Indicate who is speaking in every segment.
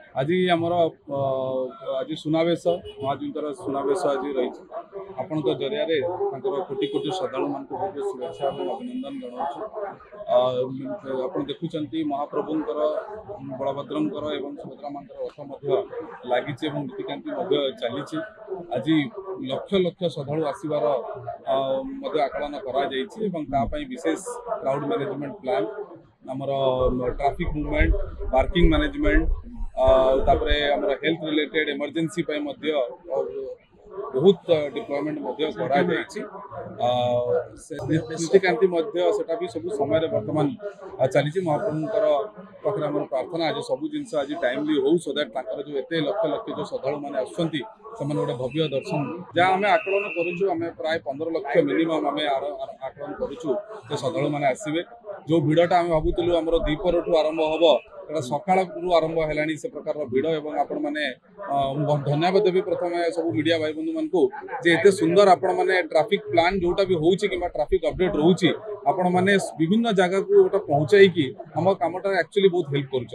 Speaker 1: आज आमर आज सुनावेश महाजीकर सुनावेश आज रही आपण तो जरिया कोटि कोटि श्रद्धालु मान शुभेच्छा और अभिनंदन जनाऊँ। आप देखुं महाप्रभुंर बलभद्रंकर एवं सुभद्रा मान रथ लगी नीतिकांति चली आज लक्ष लक्ष श्रद्धालु आसबार आकलन कर विशेष क्राउड मैनेजमेंट प्लान आमर ट्रैफिक मूवमेंट पार्किंग मैनेजमेंट तापरे हमर हेल्थ रिलेटेड इमरजेंसी पे मध्य बहुत डिप्लॉयमेंट मध्य करा जायछि नीतिकांति मध्य सेटा भी सब समय वर्तमान चली महाप्रभुंकर पाखे हमर प्रार्थना आज सब जिनस आज टाइमली हो सो दैट ताकर जो एते लक्ष लक्ष जो श्रद्धालु माने आसुछंती से गोटे भव्य दर्शन जहाँ आम आकलन करूँ आम प्राय 15 लाख मिनिमम आम आकलन करूँ श्रद्धालु मैंने आसवे जो भिड़टा आम भावुलु आम द्वीपर आरंभ हम सकाल आरंभ है से प्रकार भिड़ एवं आपण मैंने धन्यवाद देवी प्रथम सब मीडिया भाई बंधु मान को एते सुंदर आपण मैंने ट्रैफिक प्लान जोटा भी होउछि कि ट्रैफिक अपडेट रोचे आपण मैंने विभिन्न जगह को गोटे पहुँचाई आम कमटा एक्चुअली बहुत हेल्प करूँ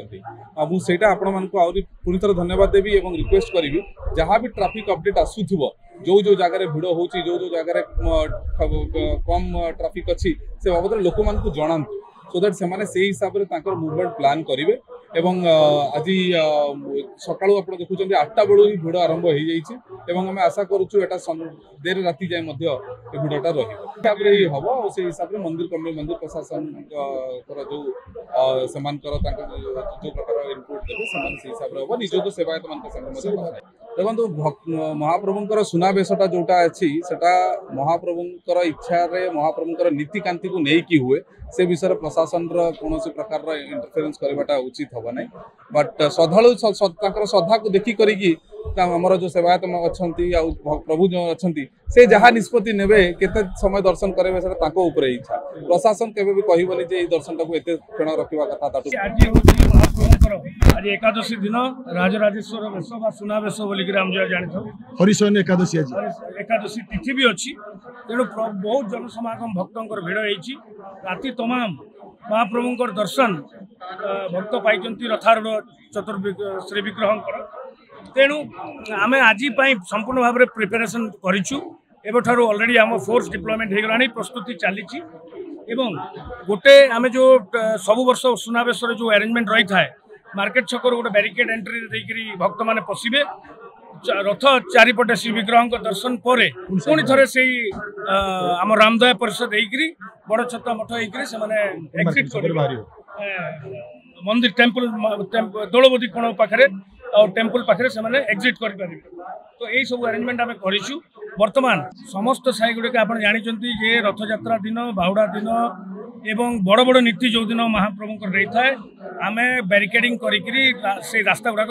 Speaker 1: आपण मान को आहरी पुणी थर धन्यवाद देवी और रिक्वेस्ट करी जहाँ भी ट्रैफिक अपडेट आसुथिबो जो जो जगह भिड़ होउछि जो जो जगह कम ट्रैफिक अच्छी से बाबद लोक मान को जनातु सो दैट से माने से हिसाब से मूवमेंट प्लान करेंगे एवं आज सका आप देखुं 8टा बेलू ही भिड़ आरंभ हो जाइए आम आशा करुँ एटा देर राति जाए भिड़टा रही ही हम और से हिसाब से मंदिर कमिटी मंदिर प्रशासन जो जो प्रकार इनपुट देवे से हिसाब से हम निजक सेवायत मान देखो महाप्रभुंर सुनावेशटा जोटा अच्छी सेटा महाप्रभुंर इच्छा महाप्रभुंर नीतिकांति को लेकिन हुए से विषय प्रशासन कौन प्रकार इंटरफेरेंस करवाटा उचित हम ना बट श्रद्धालु श्रद्धा को देखी करी आमर जो सेवायत अच्छा प्रभु जो अच्छा से जहाँ निष्पत्ति नेबे केते समय दर्शन करेंगे से इच्छा प्रशासन केबे भी कहबनी जे दर्शन टाक एते क्षण रखा कथा
Speaker 2: आज एकादशी दिन राजराजेश्वर वेश बा सुनावेश बोलिक जानी
Speaker 3: हरिशयन एकादशी आज
Speaker 2: एकादशी तिथि भी अच्छी तेणु बहुत जनसमागम भक्तों भिड़ होती राति तमाम महाप्रभुंर दर्शन भक्त पाई रथारूढ़ चतुर् विग्रह तेणु आम आज संपूर्ण भाव में प्रिपेरेसन करूँ ऑलरेडी आम फोर्स डिप्लॉयमेंट हो गला प्रस्तुति चली गोटे आम जो सब वर्ष सुनावेश जो अरेंजमेंट रही था मार्केट छकर गोटे बैरिकेड एंट्री देकर भक्त मैंने पशिबे रथ चारिपटे श्री विग्रह दर्शन पर पुणी थे से आम रामदया परिषद होकर बड़ छत्ता मठ होकर एग्जिट कर मंदिर टेम्पल दौलबदी कोण पाखे और टेम्पल पाखे से एग्जिट करें तो यही सब अरेंजमेंट आम करूँ वर्तमान समस्त साई गुड़िक आप जानते जे रथयात्रा दिन बाहुड़ा दिन एवं बड़ बड़ नीति जो दिन महाप्रभु रही था आम बैरिकेडिंग से रास्ता गुड़ाक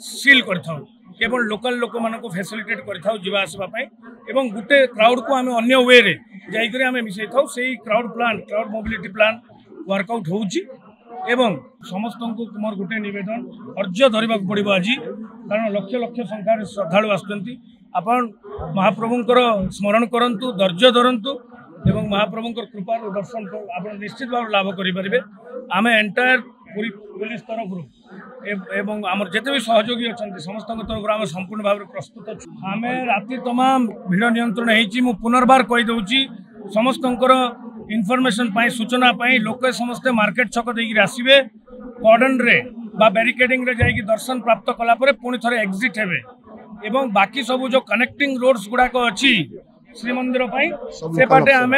Speaker 2: सील कर केवल लोकल लोक मान फैसिलिटेट करवाई एवं गोटे क्राउड को आम अन्य वे रे जाकर आम मिसई था से crowd plan crowd mobility plan workout होउची एवं समस्त को मोर गोटे नवेदन धैर्य धरवाक पड़ो आज कारण लक्ष लक्ष संख्यार श्रद्धालु आसुँच आपण महाप्रभुंर स्मरण करंतु धैर्य धरंतु एवं महाप्रभुंर कृपा दर्शन आप निश्चित भाव लाभ करेंगे आम एंटायर पूरी पुलिस तरफ एवं आमर जिते भी सहयोगी अच्छा समस्त तरफ आम संपूर्ण भाव में प्रस्तुत अच्छा आम राति तमाम भिड़ नियंत्रण हो पुनर्बार कहीदे समस्त इनफॉरमेशन पाई सूचना पाई लोक समस्ते मार्केट छक देकर आसवे कॉर्डन रे बा बैरिकेडिंग रे जाइए दर्शन प्राप्त कलापर पुणी थे एग्जिट हे एवं बाकी सब जो कनेक्टिंग रोड्स गुड़ाक अच्छी श्रीमंदिर से पाटे आम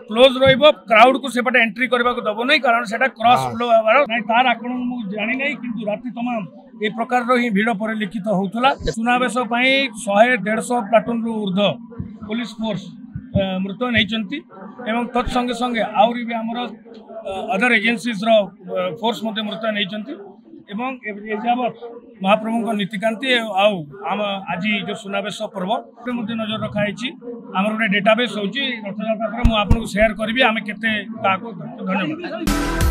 Speaker 2: क्लोज क्राउड को से पाटे एंट्री करने को दब नहीं कारण से क्रॉस फ्लो नहीं तार आकलन मुझे जानी नहीं किंतु राति तमाम ये प्रकार ही भिड़ परिलक्षित होता सुनावेश 100-150 प्लाटून रु ऊर्ध पुलिस फोर्स मृत्यु नहीं तत्संगे संगे आहरी भी आमर अदर एजेंसीज फोर्स मृत्यु नहीं एजावत महाप्रभु नीतिकांति आम आज जो सुनावेश पर्व नजर रखाई आम गोटे डेटाबेस होती रथयात्रा मुझे आपको शेयर करी आम केते धन्यवाद।